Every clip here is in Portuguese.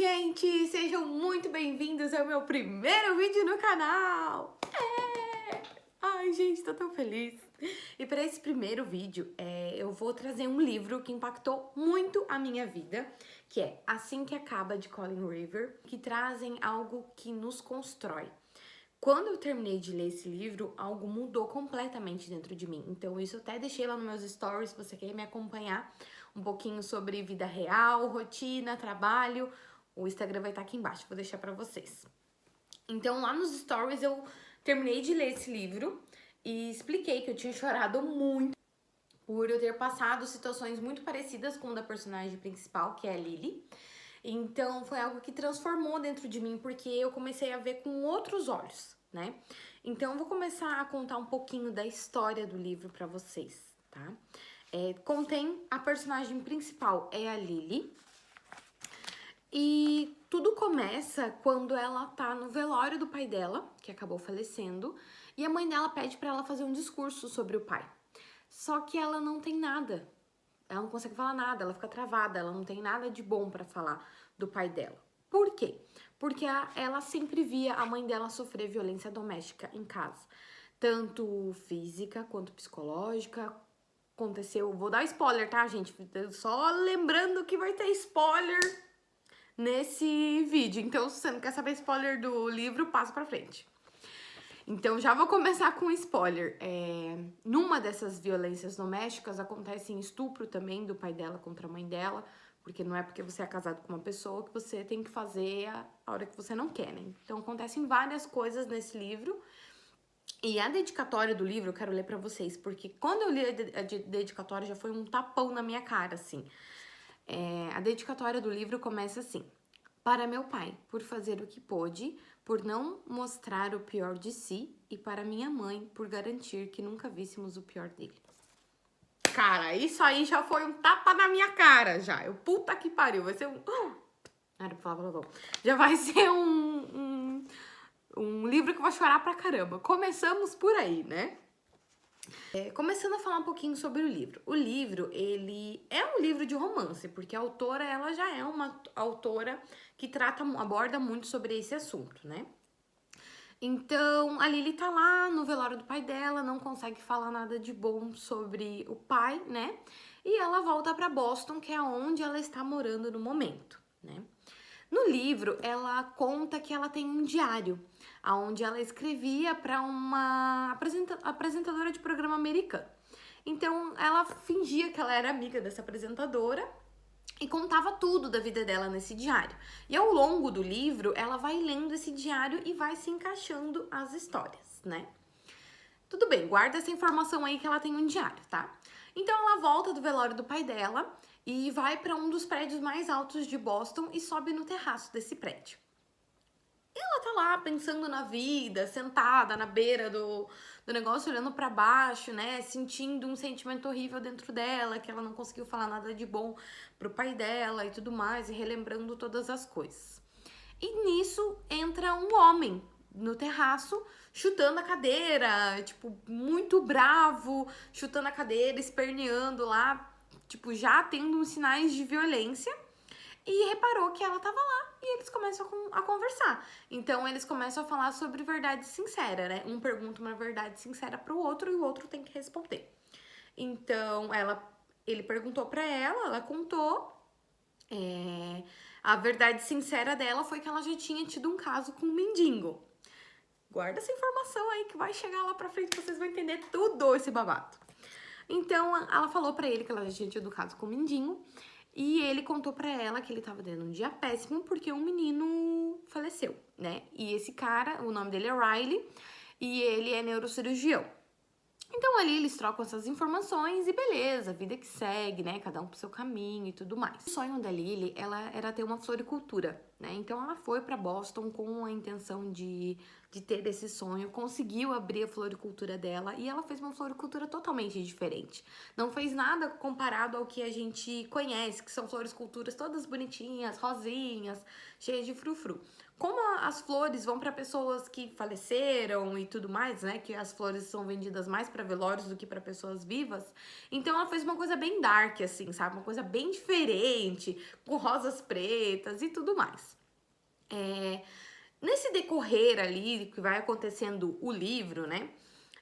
gente! Sejam muito bem-vindos ao meu primeiro vídeo no canal! Ai, gente, tô tão feliz! E para esse primeiro vídeo, eu vou trazer um livro que impactou muito a minha vida, que é Assim que Acaba, de Colin River, que trazem algo que nos constrói. Quando eu terminei de ler esse livro, algo mudou completamente dentro de mim. Então, isso eu até deixei lá nos meus stories, se você quer me acompanhar um pouquinho sobre vida real, rotina, trabalho. O Instagram vai estar aqui embaixo, vou deixar pra vocês. Então, lá nos stories, eu terminei de ler esse livro e expliquei que eu tinha chorado muito por eu ter passado situações muito parecidas com a da personagem principal, que é a Lily. Então, foi algo que transformou dentro de mim, porque eu comecei a ver com outros olhos, né? Então, eu vou começar a contar um pouquinho da história do livro pra vocês, tá? Contém a personagem principal, é a Lily. E tudo começa quando ela tá no velório do pai dela, que acabou falecendo, e a mãe dela pede pra ela fazer um discurso sobre o pai. Só que ela não tem nada. Ela não consegue falar nada, ela fica travada, ela não tem nada de bom pra falar do pai dela. Por quê? Porque ela sempre via a mãe dela sofrer violência doméstica em casa. Tanto física quanto psicológica. Aconteceu, vou dar spoiler, tá, gente? Só lembrando que vai ter spoiler nesse vídeo. Então, se você não quer saber spoiler do livro, passa pra frente. Então, já vou começar com spoiler. Numa dessas violências domésticas, acontece estupro também do pai dela contra a mãe dela, porque não é porque você é casado com uma pessoa que você tem que fazer a hora que você não quer, né? Então, acontecem várias coisas nesse livro. E a dedicatória do livro eu quero ler pra vocês, porque quando eu li a dedicatória já foi um tapão na minha cara, assim. A dedicatória do livro começa assim: para meu pai, por fazer o que pôde, por não mostrar o pior de si, e para minha mãe, por garantir que nunca víssemos o pior dele. Cara, isso aí já foi um tapa na minha cara, já. Eu, puta que pariu, vai ser um... Era pra falar palavrão. Já vai ser um livro que eu vou chorar pra caramba. Começamos por aí, né? Começando a falar um pouquinho sobre o livro. O livro, ele é um livro de romance, porque a autora, ela já é uma autora que aborda muito sobre esse assunto, né? Então, a Lily tá lá no velório do pai dela, não consegue falar nada de bom sobre o pai, né? E ela volta pra Boston, que é onde ela está morando no momento, né? No livro, ela conta que ela tem um diário, onde ela escrevia para uma apresentadora de programa americano. Então, ela fingia que ela era amiga dessa apresentadora e contava tudo da vida dela nesse diário. E ao longo do livro, ela vai lendo esse diário e vai se encaixando as histórias, né? Tudo bem, guarda essa informação aí que ela tem um diário, tá? Então ela volta do velório do pai dela e vai para um dos prédios mais altos de Boston e sobe no terraço desse prédio. Ela tá lá pensando na vida, sentada na beira do negócio, olhando pra baixo, né? Sentindo um sentimento horrível dentro dela, que ela não conseguiu falar nada de bom pro pai dela e tudo mais, e relembrando todas as coisas. E nisso entra um homem no terraço, chutando a cadeira, tipo, muito bravo, chutando a cadeira, esperneando lá, tipo, já tendo uns sinais de violência. E reparou que ela tava lá e eles começam a conversar. Então, eles começam a falar sobre verdade sincera, né? Um pergunta uma verdade sincera pro outro e o outro tem que responder. Então, ele perguntou pra ela contou. A verdade sincera dela foi que ela já tinha tido um caso com um mendigo. Guarda essa informação aí que vai chegar lá pra frente, vocês vão entender tudo esse babado. Então, ela falou pra ele que ela já tinha tido um caso com o mendigo. E ele contou pra ela que ele tava tendo um dia péssimo porque um menino faleceu, né? E esse cara, o nome dele é Riley, e ele é neurocirurgião. Então ali eles trocam essas informações e beleza, vida que segue, né? Cada um pro seu caminho e tudo mais. O sonho da Lily, ela era ter uma floricultura, né? Então ela foi pra Boston com a intenção de de ter esse sonho, conseguiu abrir a floricultura dela e ela fez uma floricultura totalmente diferente. Não fez nada comparado ao que a gente conhece, que são floriculturas todas bonitinhas, rosinhas, cheias de frufru. Como as flores vão para pessoas que faleceram e tudo mais, né? Que as flores são vendidas mais para velórios do que para pessoas vivas. Então ela fez uma coisa bem dark, assim, sabe? Uma coisa bem diferente, com rosas pretas e tudo mais. Nesse decorrer ali, que vai acontecendo o livro, né?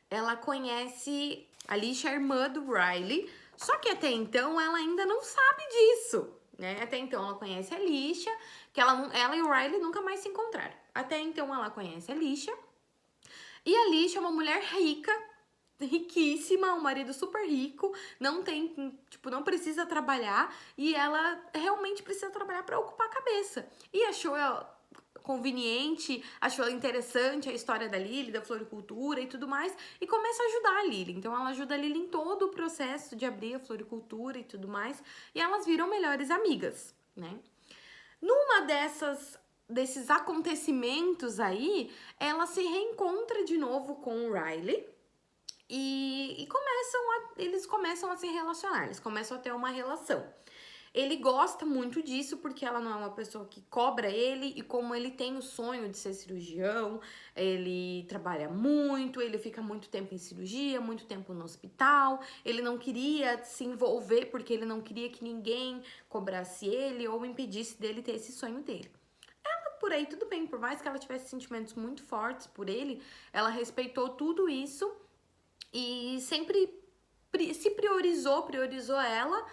Ela conhece a Alicia, a irmã do Riley, só que até então ela ainda não sabe disso, né? Até então ela conhece a Alicia, que ela e o Riley nunca mais se encontraram. Até então ela conhece a Alicia, e a Alicia é uma mulher rica, riquíssima, um marido super rico, não tem, tipo, não precisa trabalhar, e ela realmente precisa trabalhar para ocupar a cabeça. E achou conveniente, achou interessante a história da Lily, da floricultura e tudo mais, e começa a ajudar a Lily. Então ela ajuda a Lily em todo o processo de abrir a floricultura e tudo mais, e elas viram melhores amigas, né? Numa desses acontecimentos aí, ela se reencontra de novo com o Riley e eles começam a se relacionar, eles começam a ter uma relação. Ele gosta muito disso porque ela não é uma pessoa que cobra ele, e como ele tem o sonho de ser cirurgião, ele trabalha muito, ele fica muito tempo em cirurgia, muito tempo no hospital, ele não queria se envolver porque ele não queria que ninguém cobrasse ele ou impedisse dele ter esse sonho dele. Ela, por aí, tudo bem, por mais que ela tivesse sentimentos muito fortes por ele, ela respeitou tudo isso e sempre se priorizou ela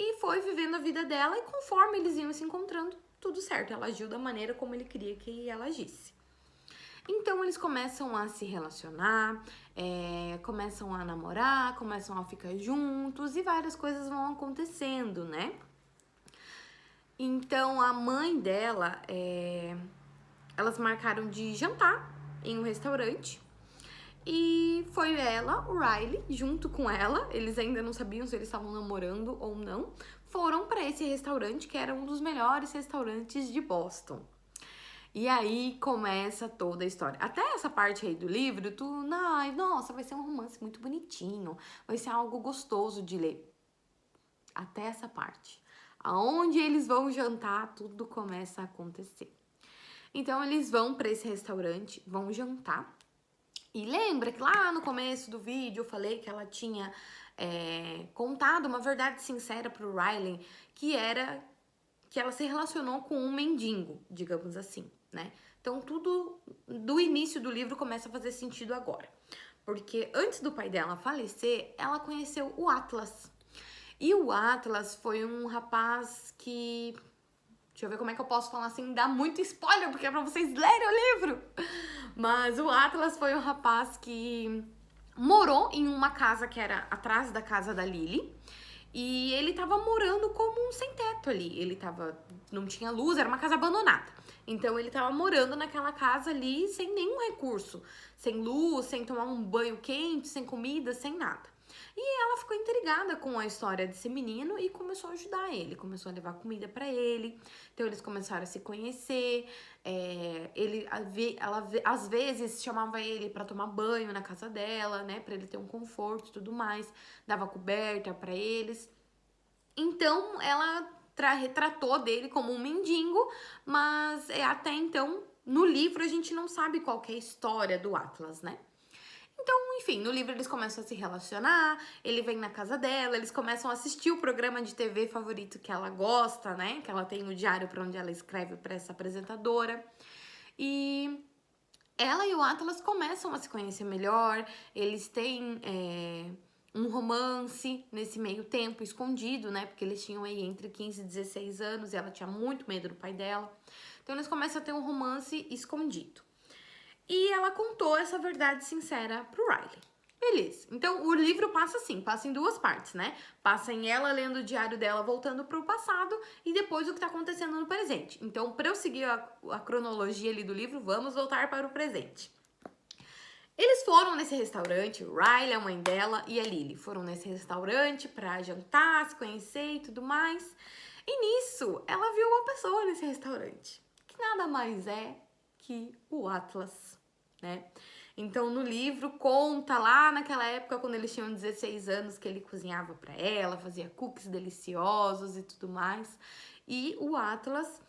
e foi vivendo a vida dela, e conforme eles iam se encontrando, tudo certo, ela agiu da maneira como ele queria que ela agisse. Então eles começam a se relacionar, começam a namorar, começam a ficar juntos e várias coisas vão acontecendo, né? Então a mãe dela, elas marcaram de jantar em um restaurante. E foi ela, o Riley, junto com ela, eles ainda não sabiam se eles estavam namorando ou não, foram para esse restaurante que era um dos melhores restaurantes de Boston. E aí começa toda a história. Até essa parte aí do livro, nossa, vai ser um romance muito bonitinho, vai ser algo gostoso de ler. Até essa parte. Aonde eles vão jantar, tudo começa a acontecer. Então eles vão para esse restaurante, vão jantar. E lembra que lá no começo do vídeo eu falei que ela tinha contado uma verdade sincera pro Riley, que era que ela se relacionou com um mendigo, digamos assim, né? Então tudo do início do livro começa a fazer sentido agora. Porque antes do pai dela falecer, ela conheceu o Atlas. E o Atlas foi um rapaz que... Deixa eu ver como é que eu posso falar sem dar muito spoiler, porque é pra vocês lerem o livro. Mas o Atlas foi um rapaz que morou em uma casa que era atrás da casa da Lily. E ele tava morando como um sem-teto ali. Não tinha luz, era uma casa abandonada. Então ele tava morando naquela casa ali sem nenhum recurso. Sem luz, sem tomar um banho quente, sem comida, sem nada. E ela ficou intrigada com a história desse menino e começou a ajudar ele, começou a levar comida pra ele. Então eles começaram a se conhecer. Ela às vezes chamava ele pra tomar banho na casa dela, né, pra ele ter um conforto e tudo mais, dava coberta pra eles. Então ela retratou dele como um mendigo, mas até então no livro a gente não sabe qual que é a história do Atlas, né? Então, enfim, no livro eles começam a se relacionar, ele vem na casa dela, eles começam a assistir o programa de TV favorito que ela gosta, né? Que ela tem o diário para onde ela escreve para essa apresentadora. E ela e o Atlas começam a se conhecer melhor, eles têm um romance nesse meio tempo, escondido, né? Porque eles tinham aí entre 15 e 16 anos e ela tinha muito medo do pai dela. Então eles começam a ter um romance escondido. E ela contou essa verdade sincera pro Riley. Beleza. Então, o livro passa assim, passa em duas partes, né? Passa em ela lendo o diário dela, voltando pro passado, e depois o que tá acontecendo no presente. Então, pra eu seguir a cronologia ali do livro, vamos voltar para o presente. Eles foram nesse restaurante, o Riley, a mãe dela e a Lily foram nesse restaurante pra jantar, se conhecer e tudo mais. E nisso, ela viu uma pessoa nesse restaurante, que nada mais é que o Atlas. né? Então, no livro, conta lá naquela época, quando eles tinham 16 anos, que ele cozinhava pra ela, fazia cookies deliciosos e tudo mais. E o Atlas,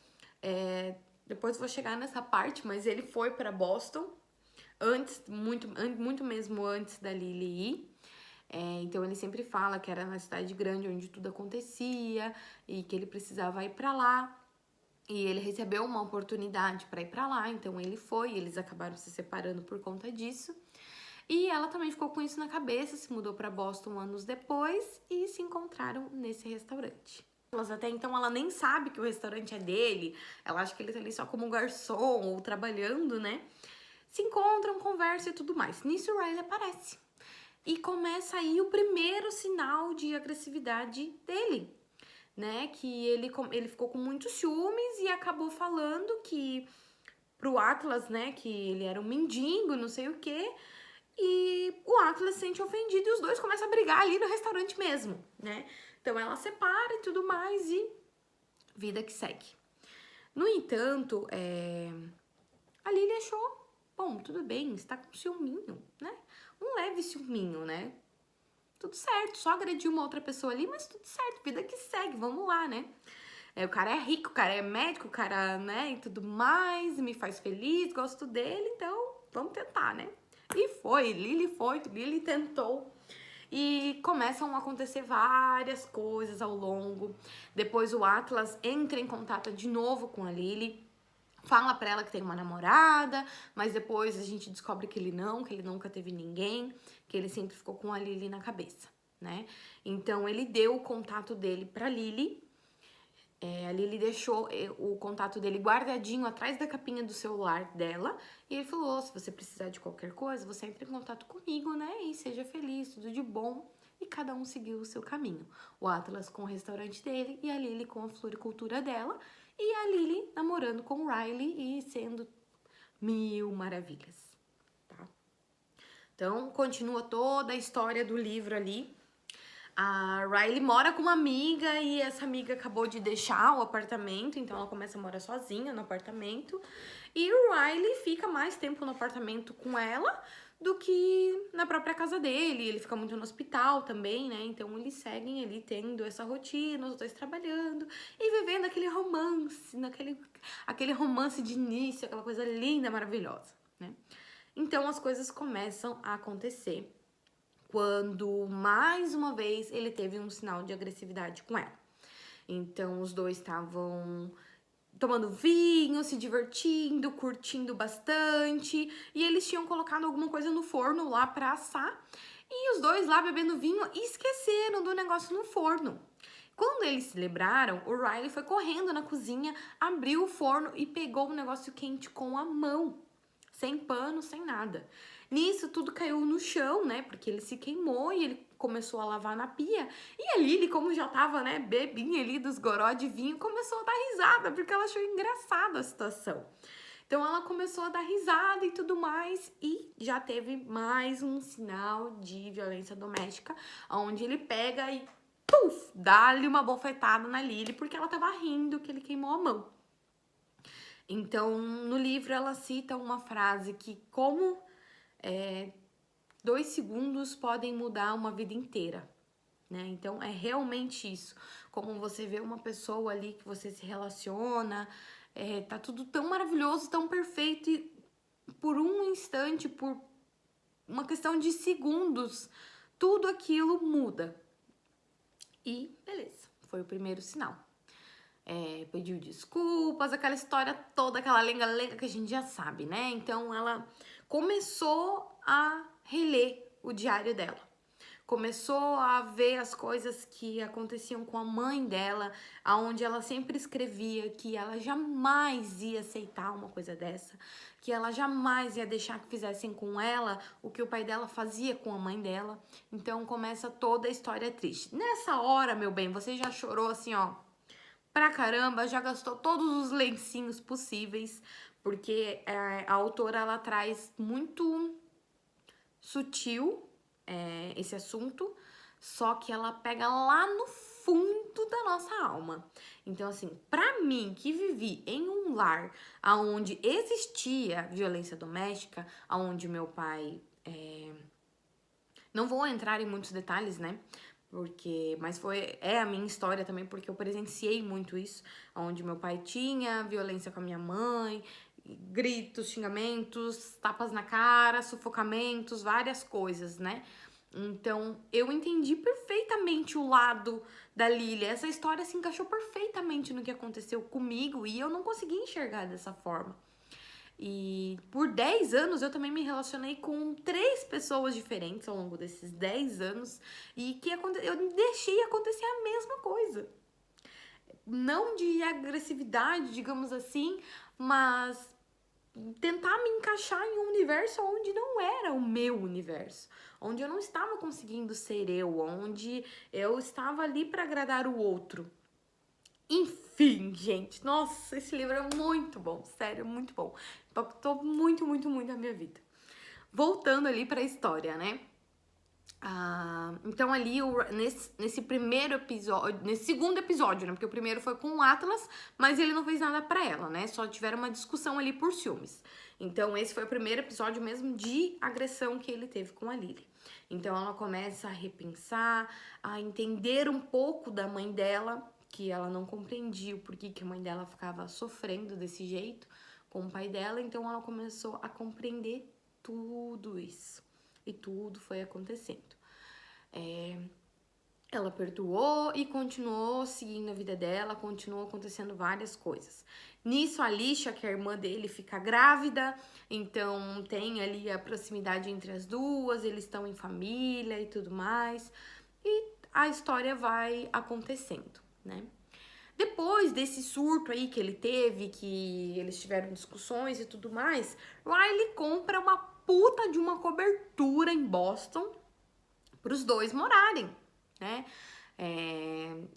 depois vou chegar nessa parte, mas ele foi pra Boston, antes, muito mesmo antes da Lily ir. Então, ele sempre fala que era na cidade grande onde tudo acontecia e que ele precisava ir pra lá. E ele recebeu uma oportunidade para ir para lá, então ele foi, e eles acabaram se separando por conta disso. E ela também ficou com isso na cabeça, se mudou para Boston anos depois e se encontraram nesse restaurante. Até então ela nem sabe que o restaurante é dele, ela acha que ele tá ali só como garçom ou trabalhando, né? Se encontram, conversam e tudo mais. Nisso o Riley aparece. E começa aí o primeiro sinal de agressividade dele, né? Que ele ficou com muitos ciúmes e acabou falando que pro Atlas, né, que ele era um mendigo, não sei o quê. E o Atlas se sente ofendido e os dois começam a brigar ali no restaurante mesmo, né? Então ela separa e tudo mais e vida que segue. No entanto, a Lily achou, bom, tudo bem, está com ciúminho, né? Um leve ciúminho, né? Tudo certo, só agrediu uma outra pessoa ali, mas tudo certo, vida que segue, vamos lá, né? O cara é rico, o cara é médico, o cara, né, e tudo mais, me faz feliz, gosto dele, então vamos tentar, né? E foi, Lily tentou. E começam a acontecer várias coisas ao longo. Depois o Atlas entra em contato de novo com a Lily, fala pra ela que tem uma namorada, mas depois a gente descobre que ele nunca teve ninguém, que ele sempre ficou com a Lily na cabeça, né? Então ele deu o contato dele pra Lily. A Lily deixou o contato dele guardadinho atrás da capinha do celular dela. E ele falou, se você precisar de qualquer coisa, você entra em contato comigo, né? E seja feliz, tudo de bom. E cada um seguiu o seu caminho. O Atlas com o restaurante dele e a Lily com a floricultura dela. E a Lily namorando com o Riley e sendo mil maravilhas, tá? Então, continua toda a história do livro ali. A Riley mora com uma amiga e essa amiga acabou de deixar o apartamento, então ela começa a morar sozinha no apartamento. E o Riley fica mais tempo no apartamento com ela do que na própria casa dele. Ele fica muito no hospital também, né? Então eles seguem ali tendo essa rotina, os dois trabalhando e vivendo aquele romance, aquele romance de início, aquela coisa linda, maravilhosa, né? Então as coisas começam a acontecer quando, mais uma vez, ele teve um sinal de agressividade com ela. Então, os dois estavam tomando vinho, se divertindo, curtindo bastante. E eles tinham colocado alguma coisa no forno lá pra assar. E os dois lá bebendo vinho esqueceram do negócio no forno. Quando eles se lembraram, o Riley foi correndo na cozinha, abriu o forno e pegou o negócio quente com a mão. Sem pano, sem nada. Nisso, tudo caiu no chão, né? Porque ele se queimou e ele começou a lavar na pia. E a Lily, como já tava, né, bebinha ali dos goró de vinho, começou a dar risada, porque ela achou engraçada a situação. Então, ela começou a dar risada e tudo mais. E já teve mais um sinal de violência doméstica, onde ele pega e, puf, dá-lhe uma bofetada na Lily, porque ela tava rindo que ele queimou a mão. Então, no livro, ela cita uma frase que, como 2 segundos podem mudar uma vida inteira, né? Então, é realmente isso. Como você vê uma pessoa ali que você se relaciona, tá tudo tão maravilhoso, tão perfeito, e por um instante, por uma questão de segundos, tudo aquilo muda. E beleza, foi o primeiro sinal. Pediu desculpas, aquela história toda, aquela lenga-lenga que a gente já sabe, né? Então ela começou a reler o diário dela. Começou a ver as coisas que aconteciam com a mãe dela, aonde ela sempre escrevia que ela jamais ia aceitar uma coisa dessa, que ela jamais ia deixar que fizessem com ela o que o pai dela fazia com a mãe dela. Então começa toda a história triste. Nessa hora, meu bem, você já chorou assim, ó, pra caramba, já gastou todos os lencinhos possíveis, porque a autora, ela traz muito sutil esse assunto, só que ela pega lá no fundo da nossa alma. Então, assim, pra mim, que vivi em um lar onde existia violência doméstica, onde meu pai... Não vou entrar em muitos detalhes, né? Mas é a minha história também, porque eu presenciei muito isso, onde meu pai tinha violência com a minha mãe, gritos, xingamentos, tapas na cara, sufocamentos, várias coisas, né? Então, eu entendi perfeitamente o lado da Lilia. Essa história se encaixou perfeitamente no que aconteceu comigo e eu não consegui enxergar dessa forma. E por 10 anos eu também me relacionei com 3 pessoas diferentes ao longo desses 10 anos e eu deixei acontecer a mesma coisa. Não de agressividade, digamos assim, mas tentar me encaixar em um universo onde não era o meu universo, onde eu não estava conseguindo ser eu, onde eu estava ali para agradar o outro. Enfim, gente, nossa, esse livro é muito bom, sério, muito bom. Impactou muito, muito, muito a minha vida. Voltando ali pra história, né? Então ali, nesse primeiro episódio, nesse segundo episódio, né? Porque o primeiro foi com o Atlas, mas ele não fez nada pra ela, né? Só tiveram uma discussão ali por ciúmes. Então esse foi o primeiro episódio mesmo de agressão que ele teve com a Lily. Então ela começa a repensar, a entender um pouco da mãe dela, que ela não compreendia o porquê que a mãe dela ficava sofrendo desse jeito com o pai dela. Então ela começou a compreender tudo isso. E tudo foi acontecendo. Ela perdoou e continuou seguindo a vida dela, continuou acontecendo várias coisas. Nisso, a Alicia, que é a irmã dele, fica grávida, então tem ali a proximidade entre as duas, eles estão em família e tudo mais. E a história vai acontecendo, né? Depois desse surto aí que ele teve, que eles tiveram discussões e tudo mais, Riley compra uma puta de uma cobertura em Boston para os dois morarem, né?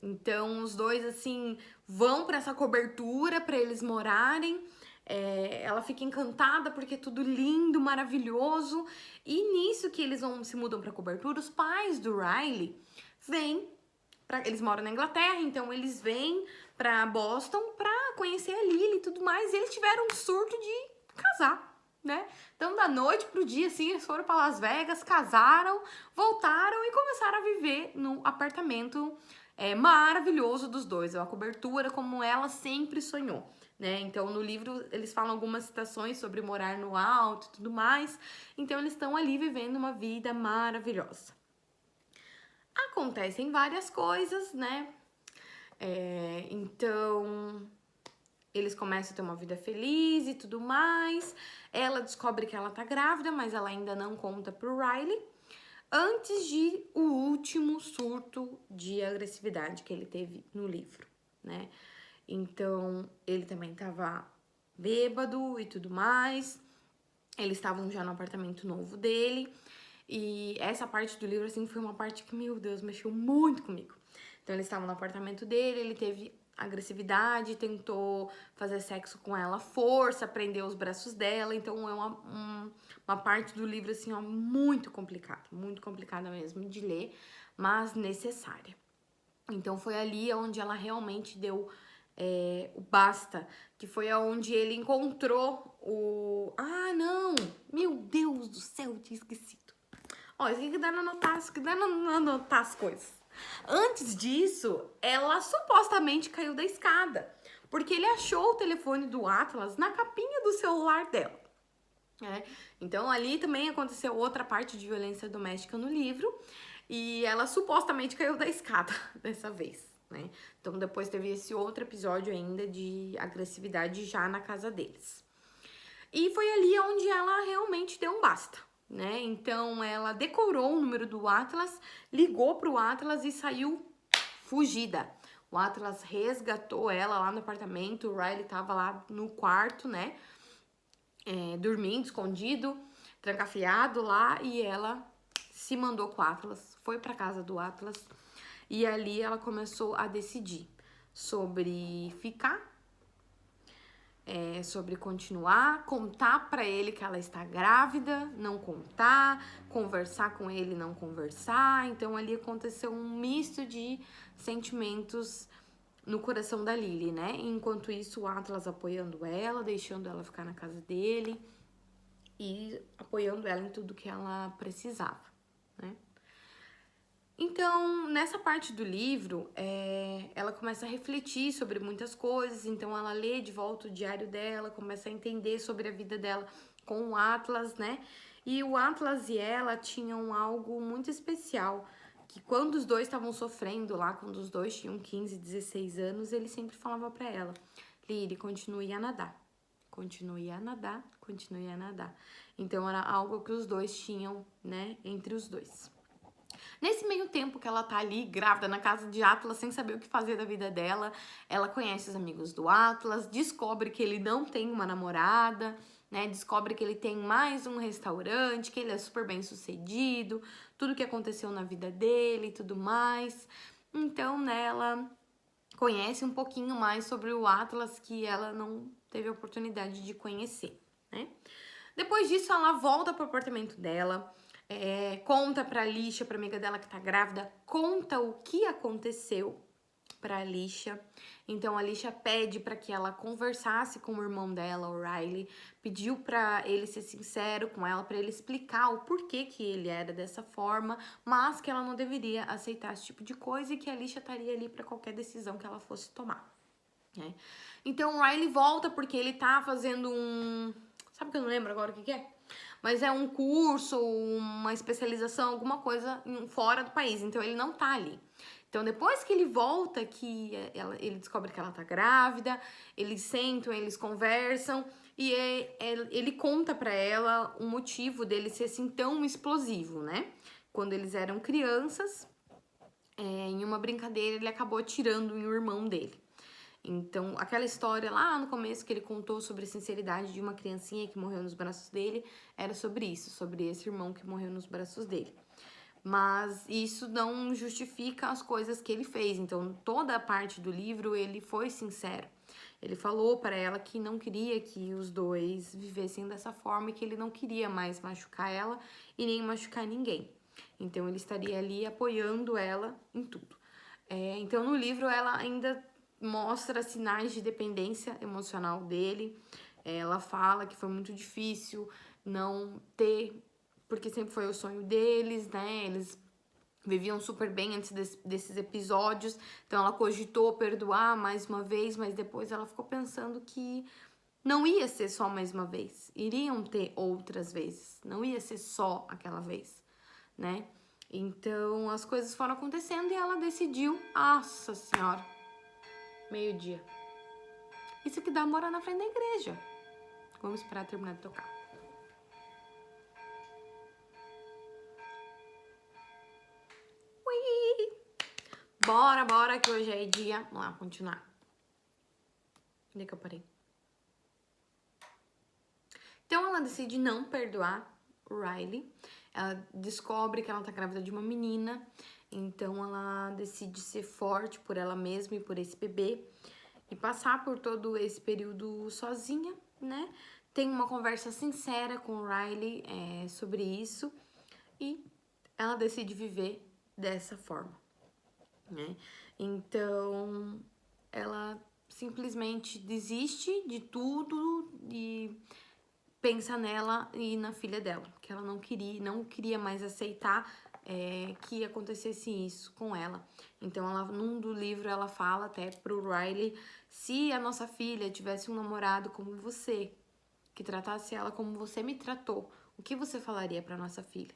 Então os dois assim vão para essa cobertura para eles morarem. Ela fica encantada porque é tudo lindo, maravilhoso. E nisso que eles se mudam para cobertura, os pais do Riley vêm. Eles moram na Inglaterra, então eles vêm pra Boston pra conhecer a Lily e tudo mais. E eles tiveram um surto de casar, né? Então, da noite pro dia, assim, eles foram pra Las Vegas, casaram, voltaram e começaram a viver no apartamento maravilhoso dos dois. A cobertura como ela sempre sonhou, né? Então, no livro, eles falam algumas citações sobre morar no alto e tudo mais. Então, eles estão ali vivendo uma vida maravilhosa. Acontecem várias coisas, né? Então, eles começam a ter uma vida feliz e tudo mais. Ela descobre que ela tá grávida, mas ela ainda não conta pro Riley. Antes de o último surto de agressividade que ele teve no livro, né? Então, ele também tava bêbado e tudo mais. Eles estavam já no apartamento novo dele. E essa parte do livro, assim, foi uma parte que, meu Deus, mexeu muito comigo. Então, eles estavam no apartamento dele, ele teve agressividade, tentou fazer sexo com ela à força, prender os braços dela. Então, é uma parte do livro, assim, ó, muito complicada mesmo de ler, mas necessária. Então, foi ali onde ela realmente deu o basta, que foi aonde ele encontrou o... Ah, não! Meu Deus do céu, eu tinha esquecido. Ó, isso aqui que dá na anotar as coisas. Antes disso, ela supostamente caiu da escada, porque ele achou o telefone do Atlas na capinha do celular dela. Então, ali também aconteceu outra parte de violência doméstica no livro, e ela supostamente caiu da escada dessa vez, né? Então, depois teve esse outro episódio ainda de agressividade já na casa deles. E foi ali onde ela realmente deu um basta, né? Então, ela decorou o número do Atlas, ligou pro Atlas e saiu fugida. O Atlas resgatou ela lá no apartamento, o Riley tava lá no quarto, né? Dormindo, escondido, trancafiado lá, e ela se mandou com o Atlas, foi pra casa do Atlas, e ali ela começou a decidir sobre ficar sobre continuar, contar pra ele que ela está grávida, não contar, conversar com ele, não conversar. Então ali aconteceu um misto de sentimentos no coração da Lily, né? Enquanto isso, o Atlas apoiando ela, deixando ela ficar na casa dele e apoiando ela em tudo que ela precisava, né? Então, nessa parte do livro, ela começa a refletir sobre muitas coisas. Então, ela lê de volta o diário dela, começa a entender sobre a vida dela com o Atlas, né? E o Atlas e ela tinham algo muito especial, que quando os dois estavam sofrendo lá, quando os dois tinham 15, 16 anos, ele sempre falava pra ela: Lily, continue a nadar. Continue a nadar, continue a nadar. Então, era algo que os dois tinham, né, entre os dois. Nesse meio tempo que ela tá ali, grávida, na casa de Atlas, sem saber o que fazer da vida dela, ela conhece os amigos do Atlas, descobre que ele não tem uma namorada, né? Descobre que ele tem mais um restaurante, que ele é super bem sucedido, tudo que aconteceu na vida dele e tudo mais. Então, né, ela conhece um pouquinho mais sobre o Atlas que ela não teve a oportunidade de conhecer, né? Depois disso, ela volta pro apartamento dela, conta pra Alicia, pra amiga dela que tá grávida, conta o que aconteceu pra Alicia. Então, a Alicia pede pra que ela conversasse com o irmão dela, o Riley, pediu pra ele ser sincero com ela, pra ele explicar o porquê que ele era dessa forma, mas que ela não deveria aceitar esse tipo de coisa e que a Alicia estaria ali pra qualquer decisão que ela fosse tomar, né? Então, o Riley volta porque ele tá fazendo um... Sabe que eu não lembro agora o que é? Mas é um curso, uma especialização, alguma coisa fora do país. Então, ele não tá ali. Então, depois que ele volta, que ele descobre que ela tá grávida, eles sentam, eles conversam e ele conta pra ela o motivo dele ser assim tão explosivo, né? Quando eles eram crianças, em uma brincadeira, ele acabou atirando em um irmão dele. Então, aquela história lá no começo que ele contou sobre a sinceridade de uma criancinha que morreu nos braços dele, era sobre isso, sobre esse irmão que morreu nos braços dele. Mas isso não justifica as coisas que ele fez. Então, toda a parte do livro ele foi sincero. Ele falou para ela que não queria que os dois vivessem dessa forma e que ele não queria mais machucar ela e nem machucar ninguém. Então, ele estaria ali apoiando ela em tudo. Então, no livro, ela ainda mostra sinais de dependência emocional dele. Ela fala que foi muito difícil não ter, porque sempre foi o sonho deles, né? Eles viviam super bem antes desses episódios. Então ela cogitou perdoar mais uma vez, mas depois ela ficou pensando que não ia ser só mais uma vez. Iriam ter outras vezes. Não ia ser só aquela vez, né? Então as coisas foram acontecendo e ela decidiu, nossa senhora, meio-dia. Isso que dá morar na frente da igreja. Vamos esperar terminar de tocar. Ui! Bora, que hoje é dia. Vamos lá, continuar. Onde é que eu parei? Então ela decide não perdoar o Riley. Ela descobre que ela tá grávida de uma menina. Então ela decide ser forte por ela mesma e por esse bebê. E passar por todo esse período sozinha, né? Tem uma conversa sincera com o Riley sobre isso. E ela decide viver dessa forma, né? Então ela simplesmente desiste de tudo e pensa nela e na filha dela, que ela não queria mais aceitar que acontecesse isso com ela. Então, num do livro, ela fala até pro Riley, se a nossa filha tivesse um namorado como você, que tratasse ela como você me tratou, o que você falaria pra nossa filha?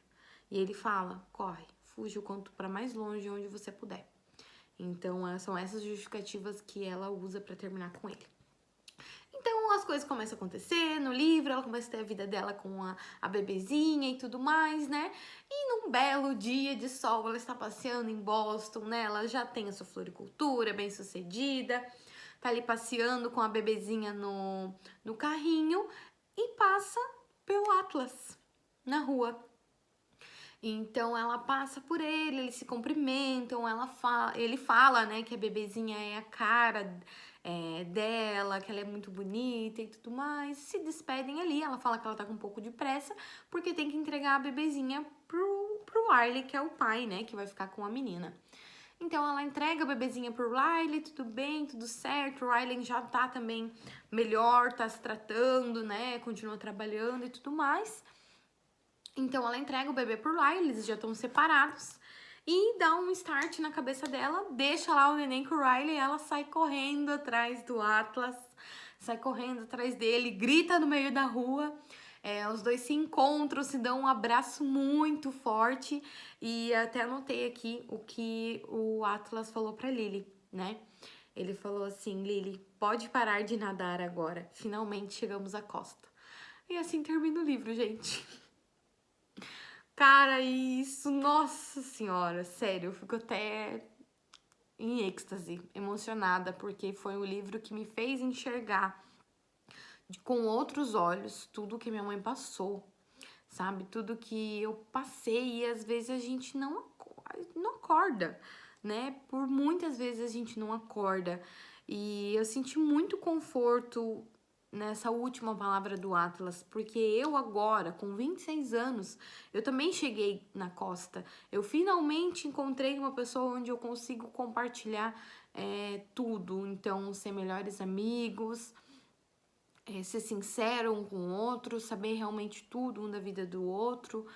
E ele fala, corre, fuja o quanto para mais longe onde você puder. Então, são essas justificativas que ela usa pra terminar com ele. Então as coisas começam a acontecer no livro, ela começa a ter a vida dela com a bebezinha e tudo mais, né? E num belo dia de sol, ela está passeando em Boston, né? Ela já tem a sua floricultura bem sucedida, tá ali passeando com a bebezinha no carrinho e passa pelo Atlas na rua. Então ela passa por ele, eles se cumprimentam, ele fala, né, que a bebezinha é a cara dela, que ela é muito bonita e tudo mais. Se despedem ali, ela fala que ela tá com um pouco de pressa, porque tem que entregar a bebezinha pro Riley, que é o pai, né, que vai ficar com a menina. Então ela entrega a bebezinha pro Riley, tudo bem, tudo certo. O Riley já tá também melhor, tá se tratando, né, continua trabalhando e tudo mais. Então ela entrega o bebê pro Riley, eles já estão separados. E dá um start na cabeça dela, deixa lá o neném com o Riley e ela sai correndo atrás do Atlas, sai correndo atrás dele, grita no meio da rua. Os dois se encontram, se dão um abraço muito forte. E até anotei aqui o que o Atlas falou pra Lily, né? Ele falou assim: Lily, pode parar de nadar agora. Finalmente chegamos à costa. E assim termina o livro, gente. Cara, isso, nossa senhora, sério, eu fico até em êxtase, emocionada, porque foi o livro que me fez enxergar com outros olhos tudo que minha mãe passou, sabe? Tudo que eu passei e às vezes a gente não acorda, né? Por muitas vezes a gente não acorda. E eu senti muito conforto nessa última palavra do Atlas, porque eu agora, com 26 anos, eu também cheguei na costa. Eu finalmente encontrei uma pessoa onde eu consigo compartilhar tudo. Então, ser melhores amigos, ser sincero um com o outro, saber realmente tudo um da vida do outro,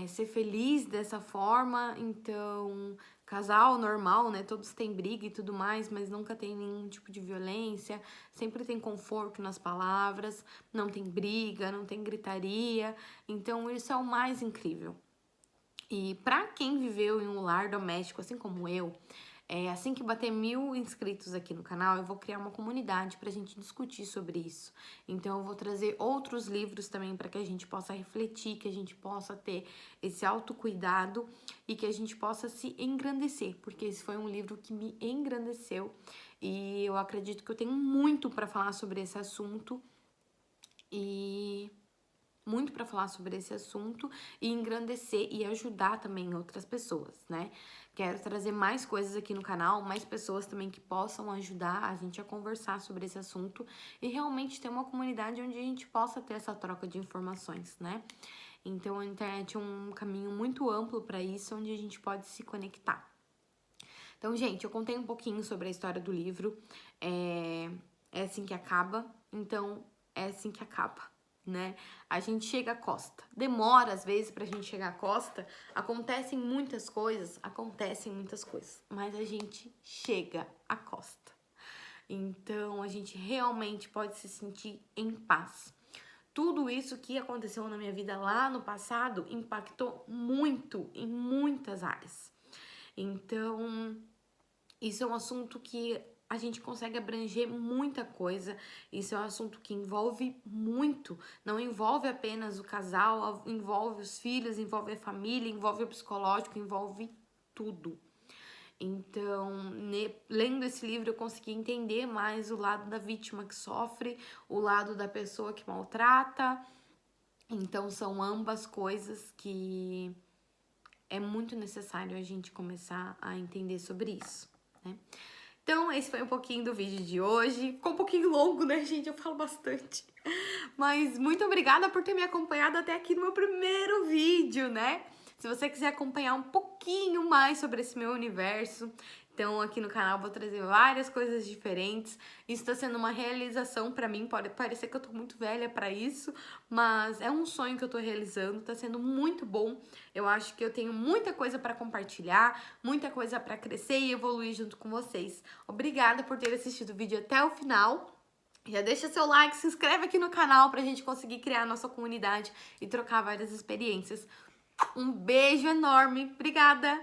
ser feliz dessa forma. Então, casal normal, né? Todos têm briga e tudo mais, mas nunca tem nenhum tipo de violência, sempre tem conforto nas palavras, não tem briga, não tem gritaria. Então, isso é o mais incrível. E pra quem viveu em um lar doméstico, assim como eu, assim que bater 1000 inscritos aqui no canal, eu vou criar uma comunidade pra gente discutir sobre isso. Então eu vou trazer outros livros também para que a gente possa refletir, que a gente possa ter esse autocuidado e que a gente possa se engrandecer, porque esse foi um livro que me engrandeceu e eu acredito que eu tenho muito para falar sobre esse assunto e engrandecer e ajudar também outras pessoas, né? Quero trazer mais coisas aqui no canal, mais pessoas também que possam ajudar a gente a conversar sobre esse assunto e realmente ter uma comunidade onde a gente possa ter essa troca de informações, né? Então a internet é um caminho muito amplo para isso, onde a gente pode se conectar. Então, gente, eu contei um pouquinho sobre a história do livro. É assim que acaba. Então, é assim que acaba, né? A gente chega à costa. Demora, às vezes, pra gente chegar à costa. Acontecem muitas coisas, mas a gente chega à costa. Então, a gente realmente pode se sentir em paz. Tudo isso que aconteceu na minha vida lá no passado impactou muito em muitas áreas. Então, isso é um assunto que a gente consegue abranger muita coisa. Isso é um assunto que envolve muito. Não envolve apenas o casal, envolve os filhos, envolve a família, envolve o psicológico, envolve tudo. Então, lendo esse livro, eu consegui entender mais o lado da vítima que sofre, o lado da pessoa que maltrata. Então, são ambas coisas que é muito necessário a gente começar a entender sobre isso, né? Então, esse foi um pouquinho do vídeo de hoje. Ficou um pouquinho longo, né, gente? Eu falo bastante. Mas muito obrigada por ter me acompanhado até aqui no meu primeiro vídeo, né? Se você quiser acompanhar um pouquinho mais sobre esse meu universo, então aqui no canal eu vou trazer várias coisas diferentes. Isso tá sendo uma realização pra mim, pode parecer que eu tô muito velha pra isso, mas é um sonho que eu tô realizando, tá sendo muito bom. Eu acho que eu tenho muita coisa pra compartilhar, muita coisa pra crescer e evoluir junto com vocês. Obrigada por ter assistido o vídeo até o final. Já deixa seu like, se inscreve aqui no canal pra gente conseguir criar a nossa comunidade e trocar várias experiências. Um beijo enorme, obrigada!